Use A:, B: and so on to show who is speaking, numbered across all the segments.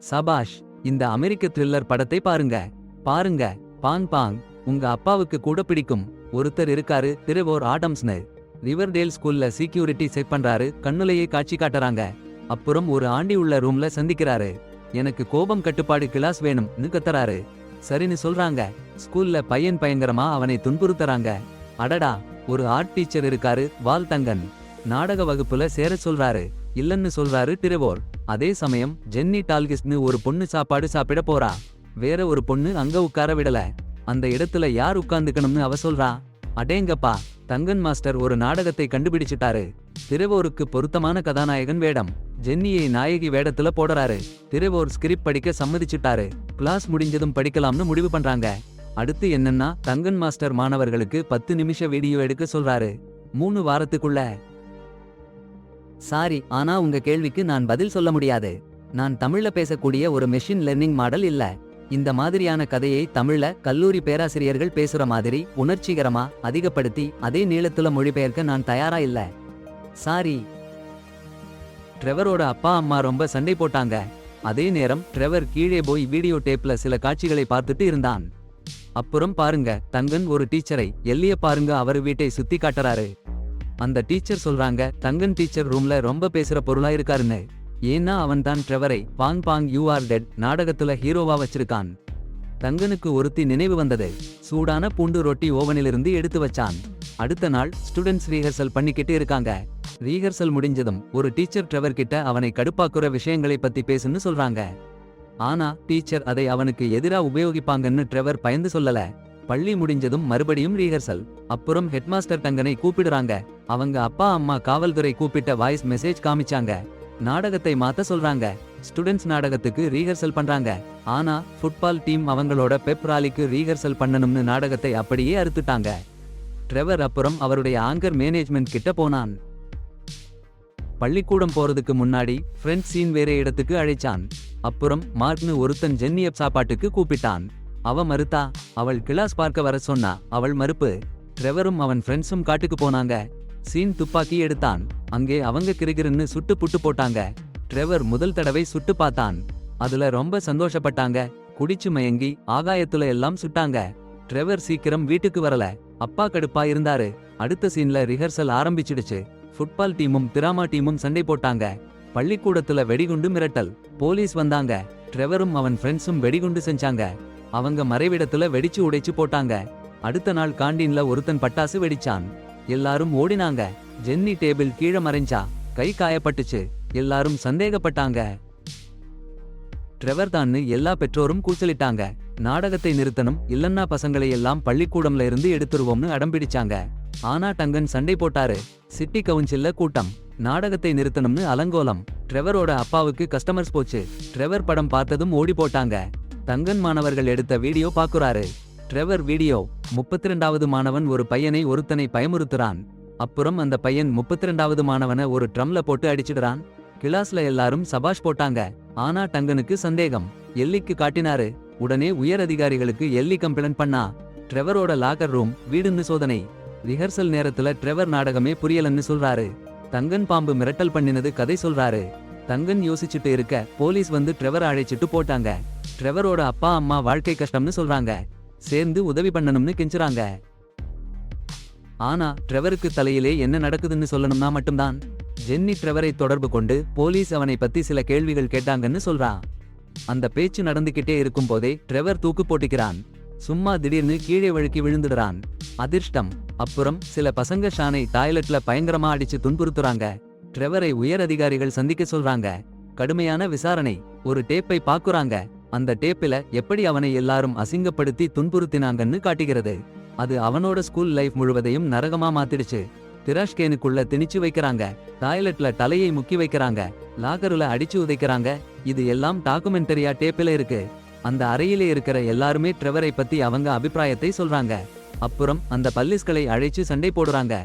A: சபாஷ்! இந்த அமெரிக்க த்ரில்லர் படத்தை பாருங்க. பாருங்க. பாங் பாங். உங்க அப்பாவுக்கு கூட பிடிக்கும். ஒருத்தர் இருக்காரு, திரெவோர் ஆடம்ஸ்னு. ரிவர்டேல் ஸ்கூல்ல செக்யூரிட்டி செக் பண்றாரு. கண்ணுலையே காட்சி காட்டுறாங்க. அப்புறம் ஒரு ஆண்டி உள்ள ரூம்ல சந்திக்கிறாரு. எனக்கு கோபம் கட்டுப்பாடு கிளாஸ் வேணும்னு கத்துறாரு. சரின்னு சொல்றாங்க. ஸ்கூல்ல பையன் பயங்கரமா அவனை துன்புறுத்துறாங்க. அடடா! ஒரு ஆர்ட் டீச்சர் இருக்காரு, வால் தங்கன். நாடக வகுப்புல சேர சொல்றாரு. இல்லன்னு சொல்றாரு திரெவோர். அதே சமயம் ஜென்னி டால்கிஸ்ட்னு ஒரு பொண்ணு சாப்பாடு சாப்பிட போறா. வேற ஒரு பொண்ணு அங்க உட்கார விடல. அந்த இடத்துல யார் உட்கார்ந்துக்கணும்னு அவ சொல்றா. அடேங்கப்பா! தங்கன் மாஸ்டர் ஒரு நாடகத்தை கண்டுபிடிச்சிட்டாரு. திரெவோருக்கு பொருத்தமான கதாநாயகன் வேடம். ஜென்னியை நாயகி வேடத்துல போடுறாரு. திரெவோர் ஸ்கிரிப்ட் படிக்க சம்மதிச்சிட்டாரு. கிளாஸ் முடிஞ்சதும் படிக்கலாம்னு முடிவு பண்றாங்க. அடுத்து என்னன்னா, தங்கன் மாஸ்டர் மாணவர்களுக்கு 10 நிமிஷ வீடியோ எடுக்க சொல்றாரு. 3 வாரத்துக்குள்ள. சாரி, ஆனா உங்க கேள்விக்கு நான் பதில் சொல்ல முடியாது. நான் தமிழ்ல பேசக்கூடிய ஒரு மெஷின் லெர்னிங் மாடல் இல்ல. இந்த மாதிரியான கதையை தமிழ்ல கல்லூரி பேராசிரியர்கள் பேசுற மாதிரி உணர்ச்சிகரமா அதிகப்படுத்தி அதே நீளத்துல மொழிபெயர்க்க நான் தயாரா இல்ல. சாரி. ட்ரெவரோட அப்பா அம்மா ரொம்ப சண்டை போட்டாங்க. அதே நேரம் ட்ரெவர் கீழே போய் வீடியோ டேப்ல சில காட்சிகளை பார்த்துட்டு இருந்தான். அப்புறம் பாருங்க, தங்கன் ஒரு டீச்சரை எல்லிய பாருங்க அவரு வீட்டை சுத்தி காட்டுறாரு. அந்த டீச்சர் சொல்றாங்க, தங்கன் டீச்சர் ரூம்ல ரொம்ப பேசுற பொருளா இருக்காருன்னு. ஏன்னா அவன் தான் ட்ரெவரை பாங் பாங் யூ ஆர் டெட் நாடகத்துல ஹீரோவா வச்சிருக்கான். தங்கனுக்கு ஒருத்தி நினைவு வந்தது. சூடான பூண்டு ரொட்டி ஓவனிலிருந்து எடுத்து வச்சான். அடுத்த நாள் ஸ்டூடெண்ட்ஸ் ரீஹர்சல் பண்ணிக்கிட்டு இருக்காங்க. ரீஹர்சல் முடிஞ்சதும் ஒரு டீச்சர் ட்ரெவர் கிட்ட அவனை கடுப்பாக்குற விஷயங்களை பத்தி பேசுன்னு சொல்றாங்க. ஆனா டீச்சர் அதை அவனுக்கு எதிரா உபயோகிப்பாங்கன்னு ட்ரெவர் பயந்து சொல்லல. பள்ளி முடிஞ்சதும் மறுபடியும் ரீஹர்சல். அப்புறம் ஹெட்மாஸ்டர் தங்கனை கூப்பிடுறாங்க. அவங்க அப்பா அம்மா காவல்துறை கூப்பிட்ட வாய்ஸ் மெசேஜ் காமிச்சாங்க. நாடகத்தை மாத்த சொல்றாங்க. ஸ்டூடெண்ட்ஸ் நாடகத்துக்கு ரீஹர்சல் பண்றாங்க. ஆனா ஃபுட்பால் டீம் அவங்களோட பெப் ராலிக்கு ரீஹர்சல் பண்ணணும்னு நாடகத்தை அப்படியே அறுத்துட்டாங்க. ட்ரெவர் அப்புறம் அவருடைய ஆங்கர் மேனேஜ்மெண்ட் கிட்ட போனான். பள்ளிக்கூடம் போறதுக்கு முன்னாடி ஃப்ரெண்ட் சீன் வேற இடத்துக்கு அழைச்சான். அப்புறம் மார்க்னு ஒருத்தன் ஜென்னியப் சாப்பாட்டுக்கு கூப்பிட்டான். அவ மறுத்தா. அவள் கிளாஸ் பார்க்க வர சொன்னா. அவள் மறுப்பு. ட்ரெவரும் அவன் ஃப்ரெண்ட்ஸும் காட்டுக்கு போனாங்க. சீன் துப்பாக்கி எடுத்தான். அங்கே அவங்க கிறுகிறுன்னு சுட்டு புட்டு போட்டாங்க. ட்ரெவர் முதல் தடவை சுட்டு பார்த்தான். அதுல ரொம்ப சந்தோஷப்பட்டாங்க. குடிச்சு மயங்கி ஆகாயத்துல எல்லாம் சுட்டாங்க. ட்ரெவர் சீக்கிரம் வீட்டுக்கு வரல. அப்பா கடுப்பா இருந்தாரு. அடுத்த சீன்ல ரிஹர்சல் ஆரம்பிச்சிடுச்சு. ஃபுட்பால் டீமும் டிராமா டீமும் சண்டை போட்டாங்க. பள்ளிக்கூடத்துல வெடிகுண்டு மிரட்டல். போலீஸ் வந்தாங்க. ட்ரெவரும் அவன் ஃப்ரெண்ட்ஸும் வெடிகுண்டு செஞ்சாங்க. அவங்க மறைவிடத்துல வெடிச்சு உடைச்சு போட்டாங்க. அடுத்த நாள் காண்டீன்ல ஒருத்தன் பட்டாசு வெடிச்சான். எல்லாரும் ஓடினாங்க. ஜென்னி டேபிள் கீழே மறைஞ்சா. கை காயப்பட்டுச்சு. எல்லாரும் சந்தேகப்பட்டாங்க. ட்ரெவர் தான்னு எல்லா பெற்றோரும் கூச்சலிட்டாங்க. நாடகத்தை நிறுத்தணும், இல்லன்னா பசங்களை எல்லாம் பள்ளிக்கூடம்ல இருந்து எடுத்துருவோம்னு அடம்பிடிச்சாங்க. ஆனா டங்கன் சண்டை போட்டாரு. சிட்டி கவுன்சில்ல கூட்டம். நாடகத்தை நிறுத்தணும்னு அலங்கோலம். ட்ரெவரோட அப்பாவுக்கு கஸ்டமர்ஸ் போச்சு. ட்ரெவர் படம் பார்த்ததும் ஓடி போட்டாங்க. தங்கன் மாணவர்கள் எடுத்த வீடியோ பாக்குறாரு. Trevor video. 32வது மாணவன் ஒரு பையனை ஒருத்தனை பயமுறுத்துறான். அப்புறம் அந்த பையன் 32வது மாணவனை ஒரு ட்ரம்ல போட்டு அடிச்சிடுறான். கிளாஸ்ல எல்லாரும் சபாஷ் போட்டாங்க. ஆனா டங்கனுக்கு சந்தேகம். எல்லிக்கு காட்டினாரு. உடனே உயர் அதிகாரிகளுக்கு எல்லி கம்ப்ளைண்ட் பண்ணா. ட்ரெவரோட லாக்கர் ரூம் வீடுன்னு சோதனை. ரிஹர்சல் நேரத்துல ட்ரெவர் நாடகமே புரியலன்னு சொல்றாரு. தங்கன் பாம்பு மிரட்டல் பண்ணினது கதை சொல்றாரு. தங்கன் யோசிச்சுட்டு இருக்க போலீஸ் வந்து ட்ரெவர் அழைச்சிட்டு போட்டாங்க. ட்ரெவரோட அப்பா அம்மா வாழ்க்கை கஷ்டம்னு சொல்றாங்க. சேர்ந்து உதவி பண்ணணும்னு கெஞ்சுறாங்க. ஆனா ட்ரெவருக்கு தலையிலே என்ன நடக்குதுன்னு சொல்லணும்னா மட்டும்தான். ஜென்னி ட்ரெவரை தொடர்பு கொண்டு போலீஸ் அவனை பத்தி சில கேள்விகள் கேட்டாங்கன்னு சொல்றா. அந்த பேச்சு நடந்துகிட்டே இருக்கும் போதே ட்ரெவர் தூக்கு போட்டுக்கிறான். சும்மா திடீர்னு கீழே வழுக்கி விழுந்துடுறான். அதிர்ஷ்டம். அப்புறம் சில பசங்க ஷானை டாய்லெட்ல பயங்கரமா அடிச்சு துன்புறுத்துறாங்க. ட்ரெவரை உயர் அதிகாரிகள் சந்திக்க சொல்றாங்க. கடுமையான விசாரணை. ஒரு டேப்பை பாக்குறாங்க. அந்த டேப்பில எப்படி அவனை எல்லாரும் அசிங்கப்படுத்தி துன்புறுத்தினாங்கன்னு காட்டுகிறது. அது அவனோட ஸ்கூல் லைஃப் முழுவதையும் நரகமா மாத்திடுச்சு. திராஷ்கேனுக்குள்ள திணிச்சு வைக்கிறாங்க. டாய்லெட்ல தலையை முக்கி வைக்கிறாங்க. லாகருல அடிச்சு உதைக்கிறாங்க. இது எல்லாம் டாக்குமெண்டரியா டேப்பில இருக்கு. அந்த அறையிலே இருக்கிற எல்லாருமே ட்ரெவரை பத்தி அவங்க அபிப்பிராயத்தை சொல்றாங்க. அப்புறம் அந்த பல்லிஸ்களை அழைச்சு சண்டை போடுறாங்க.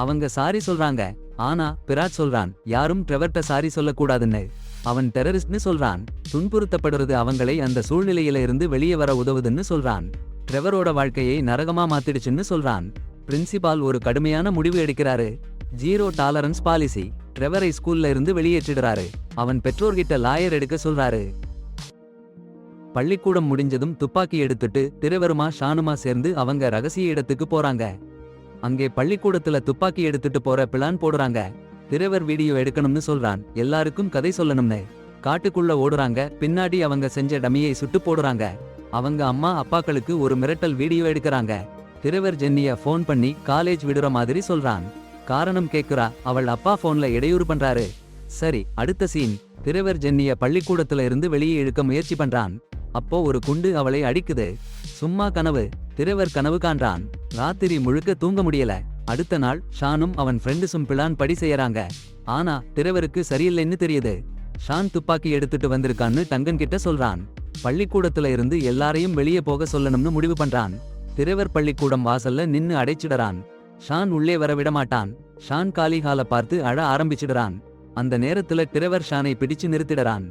A: அவங்க சாரி சொல்றாங்க. ஆனா பிராட் சொல்றான், யாரும் ட்ரெவர்ட்ட சாரி சொல்லக்கூடாதுன்னு. அவன் டெரரிஸ்ட்னு சொல்றான். துன்புறுத்தப்படுறது அவங்களை அந்த சூழ்நிலையில இருந்து வெளியே வர உதவுதுன்னு சொல்றான். ட்ரெவரோட வாழ்க்கையை நரகமா மாத்திடுச்சுன்னு சொல்றான். பிரின்சிபால் ஒரு கடுமையான முடிவு எடுக்கிறாரு. 0 டாலரன்ஸ் பாலிசி. ட்ரெவரை ஸ்கூல்ல இருந்து வெளியேற்றிடுறாரு. அவன் பெற்றோர்கிட்ட லாயர் எடுக்க சொல்றாரு. பள்ளிக்கூடம் முடிஞ்சதும் துப்பாக்கி எடுத்துட்டு திரவருமா ஷானுமா சேர்ந்து அவங்க ரகசிய இடத்துக்கு போறாங்க. அங்கே பள்ளிக்கூடத்துல துப்பாக்கி எடுத்துட்டு போற பிளான் போடுறாங்க. திரவர் வீடியோ எடுக்கணும்னு சொல்றான், எல்லாருக்கும் கதை சொல்லணும்னு. காட்டுக்குள்ள ஓடுறாங்க. பின்னாடி அவங்க செஞ்ச டமியை சுட்டு போடுறாங்க. அவங்க அம்மா அப்பாக்களுக்கு ஒரு மிரட்டல் வீடியோ எடுக்கறாங்க. திரவர் ஜென்னிய ஃபோன் பண்ணி காலேஜ் விடுற மாதிரி சொல்றான். காரணம் கேக்குறா. அவள் அப்பா ஃபோன்ல இடையூறு பண்றாரு. சரி, அடுத்த சீன். திரவர் ஜென்னிய பள்ளிக்கூடத்துல இருந்து வெளியே இழுக்க முயற்சி பண்றான். அப்போ ஒரு குண்டு அவளை அடிக்குது. சும்மா கனவு. திரவர் கனவு காண்றான். ராத்திரி முழுக்க தூங்க முடியல. அடுத்த நாள் ஷானும் அவன் ஃப்ரெண்டுஸும் பிளான் படி செய்யறாங்க. ஆனா திரவருக்கு சரியில்லைன்னு தெரியுது. ஷான் துப்பாக்கி எடுத்துட்டு வந்திருக்கான்னு டங்கன் கிட்ட சொல்றான். பள்ளிக்கூடத்துல இருந்து எல்லாரையும் வெளியே போக சொல்லணும்னு முடிவு பண்றான். திரவர் பள்ளிக்கூடம் வாசல்ல நின்னு அடைச்சிடறான். ஷான் உள்ளே வர விடமாட்டான். ஷான் காலிஹால பார்த்து அழ ஆரம்பிச்சிடுறான். அந்த நேரத்துல திரவர் ஷானை பிடிச்சு நிறுத்திடறான்.